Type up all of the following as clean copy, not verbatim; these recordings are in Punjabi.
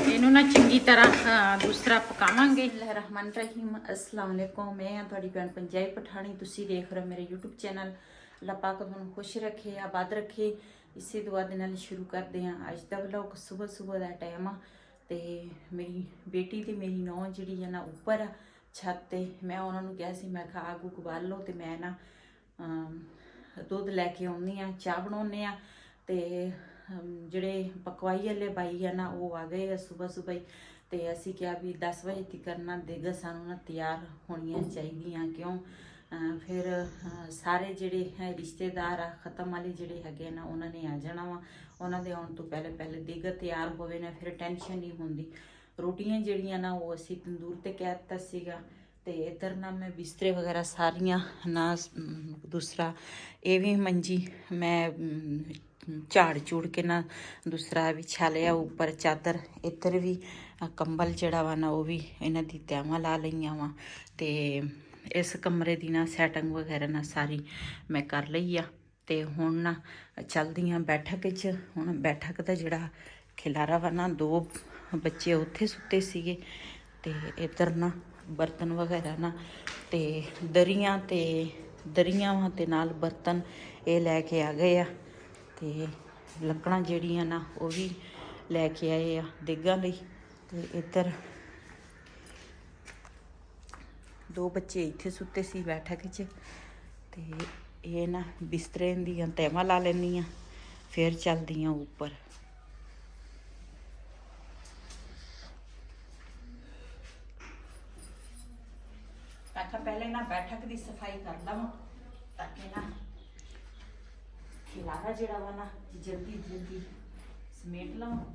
ਇਹਨੂੰ ਨਾ ਚੰਗੀ ਤਰ੍ਹਾਂ ਦੂਸਰਾ ਪਕਾਵਾਂਗੇ। ਰਹਿਮਾਨ ਰਹੀਮ, अस्सलाम वालेकुम। मैं हाँ थोड़ी भैन पंजाबी पठानी, तुसी देख रहे हो मेरे यूट्यूब चैनल। अल्लाह पाक तुहानू खुश रखे, आबाद रखे। इसी दुआ दे नाल शुरू करते हैं अज का व्लॉग। सुबह सुबह का टाइम आ ते मेरी बेटी ते मेरी नौं जिहड़ी है ना उपर छत ते, मैं उन्होंने कहा सी मैं कहा आग उग बाल लो ते मैं ना दुध लैके आउंदी आ, चाह बनाउने आ। ते ਜਿਹੜੇ ਪਕਵਾਈ ਵਾਲੇ ਬਾਈ ਆ ਨਾ ਉਹ ਆ ਗਏ ਆ ਸੁਬਹ ਸੁਬਹ ਹੀ। ਤੇ ਅਸੀਂ ਕਿਹਾ ਵੀ 10 ਵਜੇ ਤੱਕ ਨਾ ਦੇਗਾ ਸਾਨੂੰ ਨਾ ਤਿਆਰ ਹੋਣੀਆਂ ਚਾਹੀਦੀਆਂ, ਕਿਉਂ ਫਿਰ ਸਾਰੇ ਜਿਹੜੇ ਰਿਸ਼ਤੇਦਾਰ ਆ ਖਤਮ ਵਾਲੇ ਜਿਹੜੇ ਹੈਗੇ ਨਾ ਉਹਨਾਂ ਨੇ ਆ ਜਾਣਾ ਵਾ। ਉਹਨਾਂ ਦੇ ਆਉਣ ਤੋਂ ਪਹਿਲੇ ਪਹਿਲੇ ਦੇਗਾ ਤਿਆਰ ਹੋਵੇ ਨਾ ਫਿਰ ਟੈਨਸ਼ਨ ਨਹੀਂ ਹੁੰਦੀ। ਰੋਟੀਆਂ ਜਿਹੜੀਆਂ ਨਾ ਉਹ ਅਸੀਂ ਤੰਦੂਰ ਤੇ ਕਹਿ ਦਿੱਤਾ ਸੀਗਾ। ਤੇ ਇੱਧਰ ਨਾ ਮੈਂ ਬਿਸਤਰੇ ਵਗੈਰਾ ਸਾਰੀਆਂ ਨਾ ਦੂਸਰਾ ਇਹ ਵੀ ਮੰਜੀ ਮੈਂ ਝਾੜ ਝੂੜ ਕੇ ਨਾ ਦੂਸਰਾ ਵਿਛਾ ਲਿਆ ਉੱਪਰ ਚਾਦਰ। ਇੱਧਰ ਵੀ ਕੰਬਲ ਜਿਹੜਾ ਵਾ ਨਾ ਉਹ ਵੀ ਇਹਨਾਂ ਦੀ ਤੈਵਾਂ ਲਾ ਲਈਆਂ ਵਾ। ਤੇ ਇਸ ਕਮਰੇ ਦੀ ਨਾ ਸੈਟਿੰਗ ਵਗੈਰਾ ਨਾ ਸਾਰੀ ਮੈਂ ਕਰ ਲਈ ਆ। ਤੇ ਹੁਣ ਨਾ ਚੱਲਦੀ ਹਾਂ ਬੈਠਕ 'ਚ। ਹੁਣ ਬੈਠਕ ਦਾ ਜਿਹੜਾ ਖਿਲਾਰਾ ਵਾ ਨਾ, 2 ਬੱਚੇ ਉੱਥੇ ਸੁੱਤੇ ਸੀਗੇ ਤੇ ਇੱਧਰ ਨਾ ਬਰਤਨ ਵਗੈਰਾ ਨਾ ਤੇ ਦਰੀਆਂ ਵਾ ਤੇ ਨਾਲ ਬਰਤਨ ਇਹ ਲੈ ਕੇ ਆ ਗਏ ਆ। ਤੇ ਲੱਕੜਾਂ ਜਿਹੜੀਆਂ ਨਾ ਉਹ ਵੀ ਲੈ ਕੇ ਆਏ ਆ ਦੇਗਾਂ ਲਈ। ਤੇ ਇੱਧਰ 2 ਬੱਚੇ ਇੱਥੇ ਸੁੱਤੇ ਸੀ ਬੈਠਕ 'ਚ। ਤੇ ਇਹ ਨਾ ਬਿਸਤਰੇ ਦੀਆਂ ਤੈਵਾਂ ਲਾ ਲੈਂਦੀ ਆ, ਫਿਰ ਚੱਲਦੀ ਆ ਉੱਪਰ। मैं पहले ना बैठक की सफाई कर लवां ताकि ना खिलारा जिहड़ा वा ना जल्दी जल्दी समेट लवां।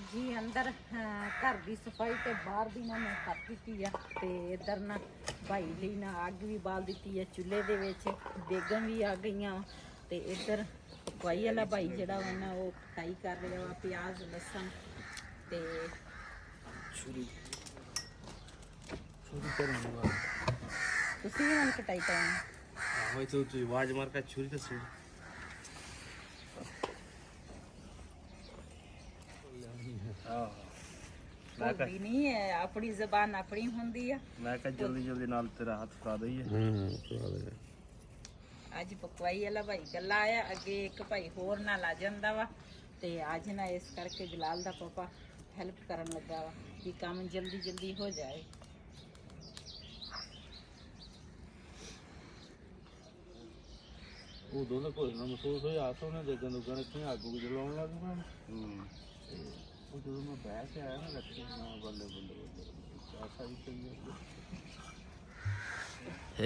जी अंदर घर की सफाई तो बाहर भी ना मैं कर दी है। तो इधर ना भाई ली ना अग भी बाल दी है चूल्हे के देगन भी आ गई। तो इधर पकवाई वाला भाई जड़ा वा ना वो कटाई कर रहा वा प्याज लसन। तो तुसी भी कटाई करनी आवाज मार का छुरी तो नहीं है अपनी जबान अपनी होंदी है। मैं कहा जल्दी जल्दी नाल तेरा हाथ फड़ा दईए। आज पकवाई वाला भाई कला आया, अगे एक भाई होर नाल आ जांदा वा। ते आज ना इस करके जलाल दा पापा हेल्प करन लगा वा कि काम जल्दी जल्दी हो जाए। वो दोनों को महसूस हो आसो ने देखन दुकान की आग को जलाउन लग गया। वो जो मैं बैठ के आया ना रखे ना बल्ले बल्ले ऐसा ही चाहिए।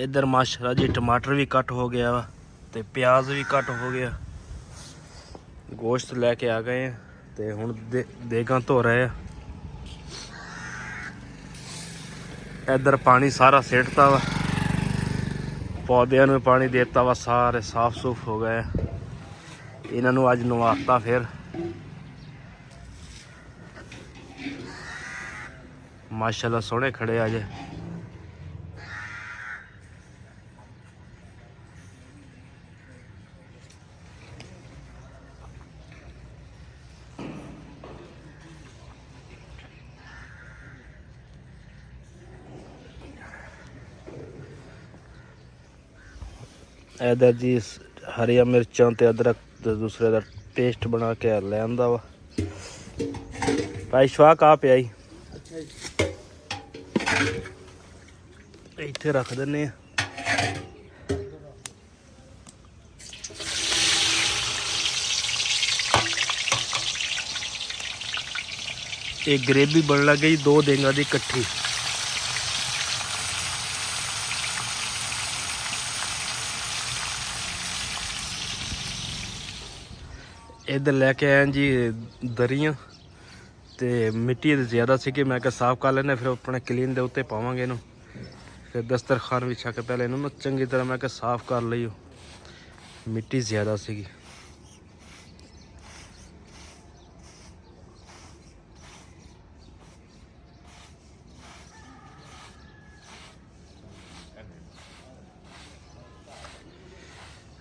इधर माशाल्लाह जी टमाटर भी कट हो गया वा ते प्याज भी कट हो गया। गोश्त लेके आ गए हैं ते हुण देगां धो रहे हैं। इधर पानी सारा सिटता वा, पौधों में पानी देता वा, सारे साफ सूफ हो गए। इन्हां नूं अज नवाता फिर माशाल्लाह सोहने खड़े अज। इधर जी हरिया मिर्चां ते अदरक ते दूसरे दा पेस्ट बना के ले आंदा वा भाई। शवाक आ पिया इत्थे रख दिन्ने आ। ये ग्रेवी बन लग गई 2 देंगा दी कट्ठी। इधर लैके आए जी दरियां ते मिट्टी ज़्यादा सी कि मैं साफ कर लेने फिर अपने क्लीन दे उत्ते पावांगे इनू। फिर दस्तरखान बिछा के पहले इनू चंगी तरह मैं साफ कर लियो, मिट्टी ज़्यादा सी।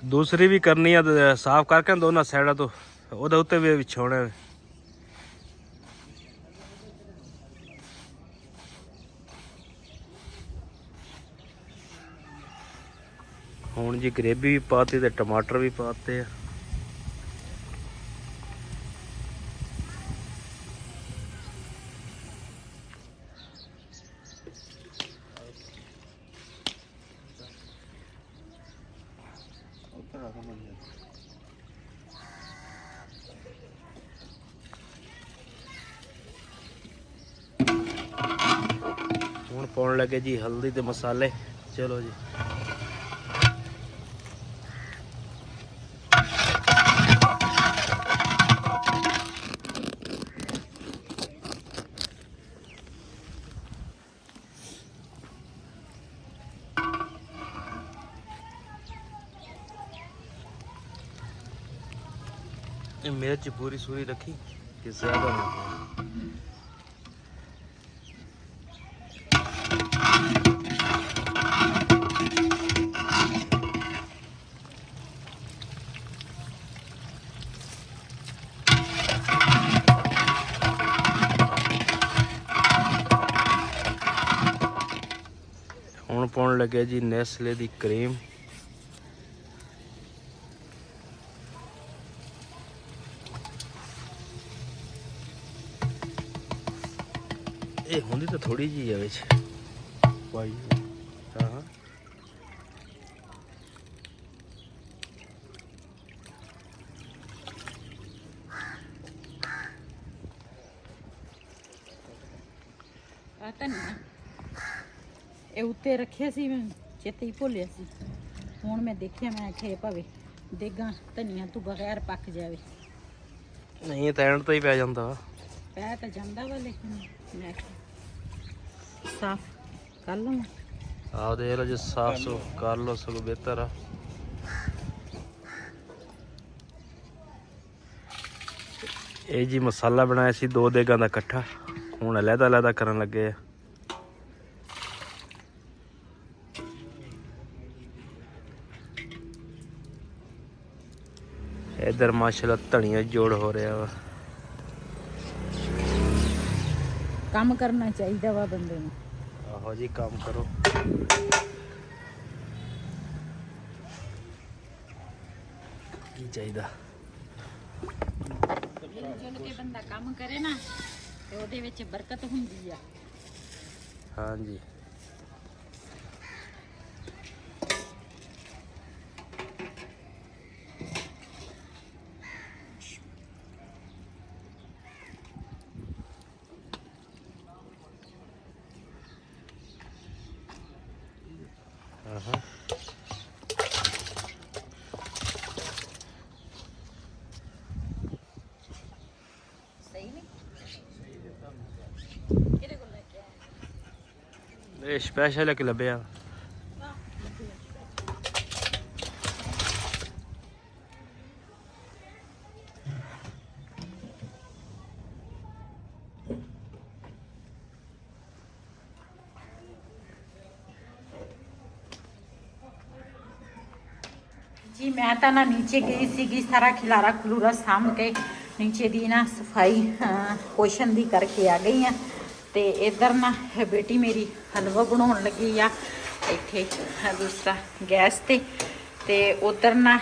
दूसरी भी करनी है साफ करके दोनों साइडा तो ਉਹਦੇ ਉੱਤੇ भी ਵਿਛਾਉਣਾ। ਹੁਣ जी ग्रेवी भी पाती ते टमाटर भी पाते। ਹੁਣ ਪਾਉਣ ਲੱਗੇ जी हल्दी ते मसाले। चलो जी मिर्च पूरी सूरी रखी कि ज़्यादा ना। ਹੁਣ ਪਾਉਣ ਲੱਗੇ ਜੀ ਨੈਸਲੇ ਦੀ ਕਰੀਮ। ਇਹ ਹੁੰਦੀ ਤਾਂ ਥੋੜੀ ਜਿਹੀ ਆ ਵਿੱਚ ਭਾਈ। ਹਾਂ ਆ ਧਨੀਆ ਇਹ ਉੱਤੇ ਰੱਖਿਆ ਸੀ, ਮੈਂ ਚੇਤੇ ਹੀ ਭੁੱਲਿਆ ਸੀ। ਹੁਣ ਮੈਂ ਦੇਖਿਆ, ਮੈਂ ਆਖਿਆ ਭਾਵੇਂ ਦੇਗਾ ਧਨੀਆ ਤੋਂ ਬਗੈਰ ਪੱਕ ਜਾਵੇ। ਨਹੀਂ ਤਾਂ ਐਂਡ ਤੋਂ ਹੀ ਪੈ ਜਾਂਦਾ। ਪੈ ਤਾਂ ਜਾਂਦਾ ਵਾ ਲੇਕਿਨ ਮੈਂ ਸਾਫ ਕਰ ਲਵਾਂ। ਆਹ ਦੇਖ ਲਓ ਜੇ ਸਾਫ ਸੁਫ ਕਰ ਲਓ ਸਗੋਂ ਬਿਹਤਰ ਆ। ਇਹ ਜੀ ਮਸਾਲਾ ਬਣਾਇਆ ਸੀ 2 ਦੇਗਾਂ ਦਾ ਇਕੱਠਾ, ਹੁਣ ਅਲੱਗ-ਅਲੱਗ ਕਰਨ ਲੱਗੇ ਆ। इधर माशाल्लाह धनिया जोड़ हो रहा वा। काम करना चाहिए वा बंदे नूं। आहो जी काम करो। की चाहिए मिल के बंदा काम करे ना ते ओदे विच बरकत हुंदी आ। हाँ जी स्पेशल है कि लभ्या ਜੀ ਮੈਂ ਤਾਂ ਨਾ ਨੀਚੇ ਗਈ ਸੀਗੀ, ਸਾਰਾ ਖਿਲਾਰਾ ਖਲੂਰਾ ਸਾਂਭ ਕੇ ਨੀਚੇ ਦੀ ਨਾ ਸਫਾਈ ਪੋਸ਼ਨ ਦੀ ਕਰਕੇ ਆ ਗਈ ਆ। ਤੇ ਇੱਧਰ ਨਾ ਬੇਟੀ ਮੇਰੀ ਹਲਵਾ ਬਣਾਉਣ ਲੱਗੀ ਆ ਇੱਥੇ ਦੂਸਰਾ ਗੈਸ ਤੇ ਉਧਰ ਨਾ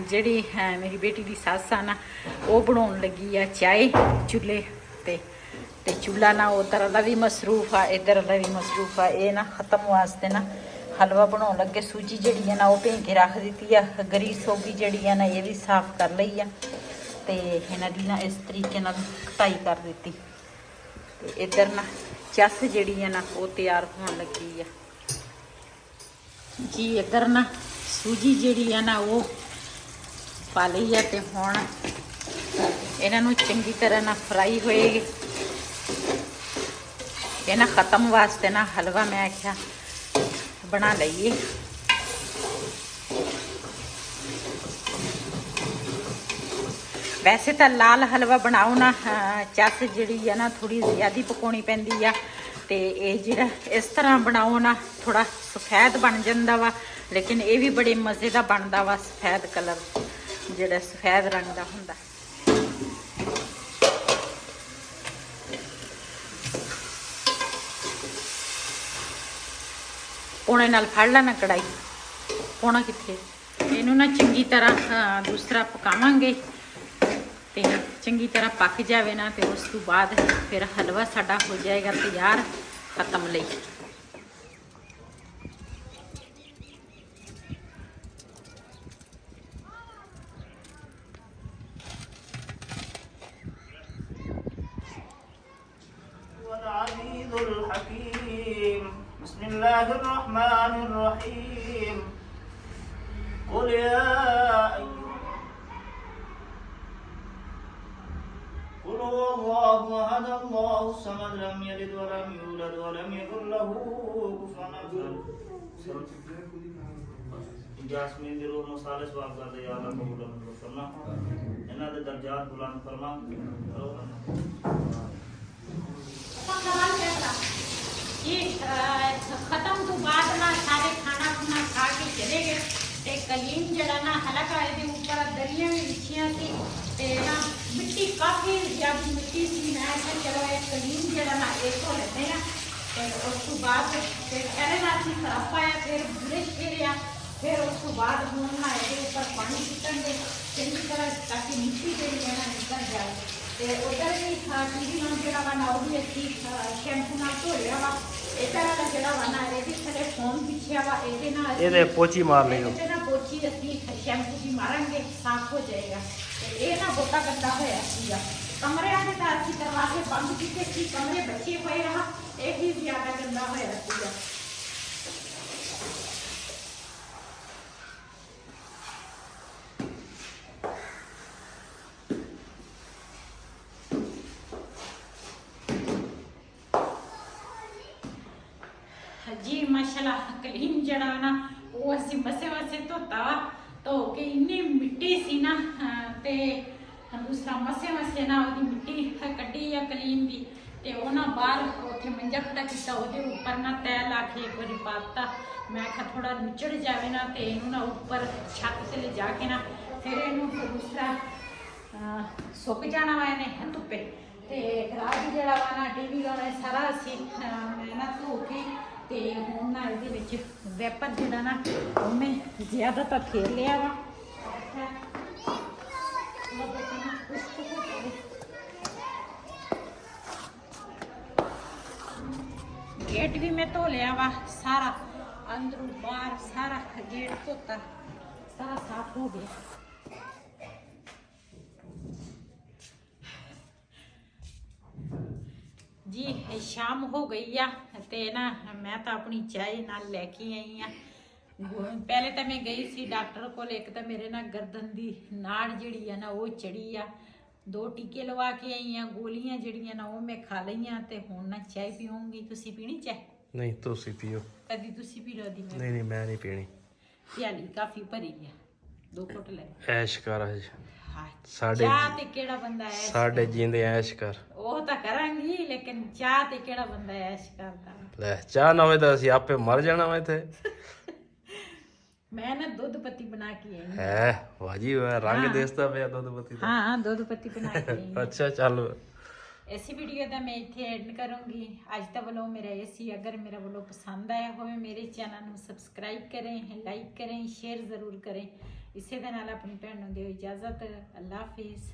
ਜਿਹੜੀ ਮੇਰੀ ਬੇਟੀ ਦੀ ਸੱਸ ਆ ਨਾ ਉਹ ਬਣਾਉਣ ਲੱਗੀ ਆ ਚਾਹ ਚੁੱਲ੍ਹੇ ਤੇ ਚੁੱਲ੍ਹਾ ਨਾ ਉਧਰ ਦਾ ਵੀ ਮਸਰੂਫ ਆ, ਇੱਧਰ ਦਾ ਵੀ ਮਸਰੂਫ ਆ। ਇਹ ਨਾ ਖਤਮ ਵਾਸਤੇ ਨਾ ਹਲਵਾ ਬਣਾਉਣ ਲੱਗੇ ਸੂਜੀ ਜਿਹੜੀ ਆ ਨਾ ਉਹ ਭੇਂ ਕੇ ਰੱਖ ਦਿੱਤੀ ਆ। ਗਰੀਸ ਹੋ ਗਈ ਜਿਹੜੀ ਆ ਨਾ ਇਹ ਵੀ ਸਾਫ਼ ਕਰ ਲਈ ਆ ਤੇ ਇਹਨਾਂ ਦੀ ਨਾ ਇਸ ਤਰੀਕੇ ਨਾਲ ਕਟਾਈ ਕਰ ਦਿੱਤੀ। ਤੇ ਇੱਧਰ ਨਾ ਚੱਸ ਜਿਹੜੀ ਆ ਨਾ ਉਹ ਤਿਆਰ ਹੋਣ ਲੱਗੀ ਆ ਜੀ। ਇੱਧਰ ਨਾ ਸੂਜੀ ਜਿਹੜੀ ਆ ਨਾ ਉਹ ਪਾ ਲਈ ਆ ਤੇ ਹੁਣ ਇਹਨਾਂ ਨੂੰ ਚੰਗੀ ਤਰ੍ਹਾਂ ਨਾਲ ਫਰਾਈ ਹੋਏਗੀ। ਇਹ ਨਾ ਖਤਮ ਵਾਸਤੇ ਨਾ ਹਲਵਾ ਮੈਂ ਆਖਿਆ ਬਣਾ ਲਈਏ। ਵੈਸੇ ਤਾਂ ਲਾਲ ਹਲਵਾ ਬਣਾਓ ਨਾ ਚੱਸ ਜਿਹੜੀ ਆ ਨਾ ਥੋੜੀ ਜ਼ਿਆਦਾ ਪਕਾਉਣੀ ਪੈਂਦੀ ਆ ਤੇ ਇਹ ਜਿਹੜਾ ਇਸ ਤਰ੍ਹਾਂ ਬਣਾਓ ਨਾ ਥੋੜਾ ਸਫੈਦ ਬਣ ਜਾਂਦਾ ਵਾ, ਲੇਕਿਨ ਇਹ ਵੀ ਬੜੇ ਮਜ਼ੇ ਦਾ ਬਣਦਾ ਵਾ। ਸਫੈਦ ਕਲਰ ਜਿਹੜਾ ਸਫੈਦ ਰੰਗ ਦਾ ਹੁੰਦਾ। ਪੌਣੇ ਨਾਲ ਫੜ ਲੈਣਾ ਕੜਾਈ, ਪੌਣਾ ਕਿੱਥੇ। ਇਹਨੂੰ ਨਾ ਚੰਗੀ ਤਰ੍ਹਾਂ ਦੂਸਰਾ ਪਕਾਵਾਂਗੇ ਤੇ ਚੰਗੀ ਤਰ੍ਹਾਂ ਪੱਕ ਜਾਵੇ ਨਾ ਤੇ ਉਸ ਤੋਂ ਬਾਅਦ ਫਿਰ ਹਲਵਾ ਸਾਡਾ ਹੋ ਜਾਏਗਾ ਤਿਆਰ ਖਤਮ ਲਈ। बिस्मिल्लाहिर्रहमानिर्रहीम कुल या कुल हुवल्लाहु अहद अल्लाहु समद लम यलिद व लम यूलद व लम यकुल लहू कुफुवन अहद। जासमीन दिल व मुसालिस वाक़ कर दे या अल्लाह कबूल फरमा, इन्हां दे दर्जात बुलंद फरमा। खत्म तो बाद ना सारे खाना खुना खा के चले गए ते कलीम जड़ा ना हलका ਇਹਦੇ ਉੱਪਰ ਦਰੀਆਂ ਵੀ ਵਿਛੀਆਂ ਸੀ ਤੇ ਨਾ ਮਿੱਟੀ ਕਾਫੀ ਜ਼ਿਆਦਾ ਮਿੱਟੀ ਸੀ। ਮੈਂ ਕਿਹਾ ਚਲੋ ਇਹ ਕਲੀਮ ਜਿਹੜਾ ਨਾ ਇਹ ਤੋਂ ਲੈਂਦੇ ਆ ਤੇ ਉਸ ਤੋਂ ਬਾਅਦ ਫਿਰ ਇਹਦੇ ਨਾਲ ਅਸੀਂ ਸਰਫ ਪਾਇਆ, ਫਿਰ ਬ੍ਰਸ਼ ਕਰਿਆ, ਫਿਰ ਉਸ ਤੋਂ ਬਾਅਦ ਹੁਣ ਨਾ ਇਹਦੇ ਉੱਪਰ ਪਾਣੀ ਛਿੱਟਣਗੇ ਚੰਗੀ ਤਰ੍ਹਾਂ ਤਾਂ ਕਿ ਮਿੱਟੀ ਜਿਹੜੀ ਹੈ ਨਾ ਨਿਕਲ ਜਾਏ। ਤੇ ਉਧਰ ਵੀ ਟੀਵੀ ਨਾਲ ਜਿਹੜਾ ਵਾ ਨਾ ਉਹ ਵੀ ਅਸੀਂ ਸ਼ੈਂਪੂ ਨਾਲ ਧੋ ਲਿਆ ਵਾ। ਇਹਦਾ ਵਾਲਾ ਜਿਹੜਾ ਵਾ ਨਾ ਇਹਦੇ ਥੱਲੇ ਫੋਮ ਵਿਛਿਆ ਵਾ, ਇਹਦੇ ਨਾਲ ਇਹਦੇ ਪੋਚੀ ਮਾਰ ਲਈ ਇਹਦੇ ਨਾਲ ਪੋਚੀ ਅਸੀਂ ਸ਼ੈਂਪੂ ਦੀ ਮਾਰਾਂਗੇ, ਸਾਫ਼ ਹੋ ਜਾਏਗਾ। ਤੇ ਇਹ ਨਾ ਬਹੁਤਾ ਗੰਦਾ ਹੋਇਆ ਸੀਗਾ। ਕਮਰਿਆਂ ਦੇ ਤਾਂ ਅਸੀਂ ਦਰਵਾਜ਼ੇ ਬੰਦ ਕੀਤੇ ਸੀ, ਕਮਰੇ ਬਚੇ ਹੋਏ ਰਹਾ, ਇਹ ਹੀ ਜ਼ਿਆਦਾ ਗੰਦਾ ਹੋਇਆ ਸੀਗਾ। जी माशाल्लाह कलीम जड़ा ना वो असी मसे मसे धोता वा, धो के इन्नी मिट्टी सी ना ते दूसरा मसे मसे ना वो मिट्टी कड्डी या कलीम दी ते वो ना बाहर उत्थे मंजा खड़ा किया, वो उपर ना तय ला के एक बार पाता। मैं आखा थोड़ा निचड़ जाए ना तो इनू ना उपर छत से ले जाके ना फिर इनू दूसरा सुक जाना वा इन्हें धुप्पे। ते रात जड़ा वा ना टीवी लाना सारा असी मैं ना धो के ਤੇ ਹੁਣ ਨਾ ਇਹਦੇ ਵਿੱਚ ਵੈਪਰ ਜਿਹੜਾ ਨਾ ਉਹਨੇ ਜ਼ਿਆਦਾ ਤਾਂ ਫੇਰ ਲਿਆ ਵਾ। गेट भी मैं धो लिया वा सारा, अंदरों बाहर सारा गेट धोता, सारा साफ हो गया। जी शाम हो गई आ ते ना मैं तो अपनी चाय नाल लेके आई हाँ। पहले तो मैं गई सी डॉक्टर को, एक तो मेरे ना गर्दन दी नाड़ जिहड़ी है ना वो चढ़ी आ, 2 टीके लवा के आई हाँ, गोलियां जिहड़ियां ना वो मैं खा लईयां ते हुण ना चाय पीऊंगी। तुसी पीनी चाय? नहीं तुसी पियो। कदी तुसी पी लो दी? नहीं मैं नहीं पीनी। प्याली काफी भरी है, 2 घुट ले। ऐश कर आज साडे चाह ते केड़ा बंदा ऐश साडे जींदे ऐश कर। ਉਹ ਤਾਂ ਕਰਾਂਗੀ ਲੇਕਿਨ ਚਾਹ ਤੇ ਕਿਹੜਾ ਬੰਦਾ ਐਸ਼ ਕਰਦਾ। ਲੈ ਚਾਹ ਨਾ ਹੋਵੇ ਤਾਂ ਅਸੀਂ ਆਪੇ ਮਰ ਜਾਣਾ ਵਾ ਇੱਥੇ। मैं ना दूध पत्ती बना के आई हूँ। है वाजी वाह, रंग देसता पे दुध पत्ती दा। हाँ दूध पत्ती बना के आई हूँ। अच्छा चल ऐसी वीडियो ਦਾ ਮੈਂ ਇੱਥੇ ਐਡ ਕਰੂੰਗੀ। ਅੱਜ ਦਾ ਵਲੋਗ ਮੇਰਾ ਇਹ ਸੀ। ਅਗਰ ਮੇਰਾ ਵਲੋਗ ਪਸੰਦ ਆਇਆ ਹੋਵੇ ਮੇਰੇ ਚੈਨਲ ਨੂੰ ਸਬਸਕ੍ਰਾਈਬ ਕरें, ਲਾਈਕ ਕरें, ਸ਼ੇਅਰ ਜ਼ਰੂਰ ਕरें। ਇਸੇ ਦੇ ਨਾਲ ਆਪਣੀ ਭੈਣ ਨੂੰ ਦਿਓ ਇਜਾਜ਼ਤ। ਅੱਲਾ ਹਾਫਿਜ਼।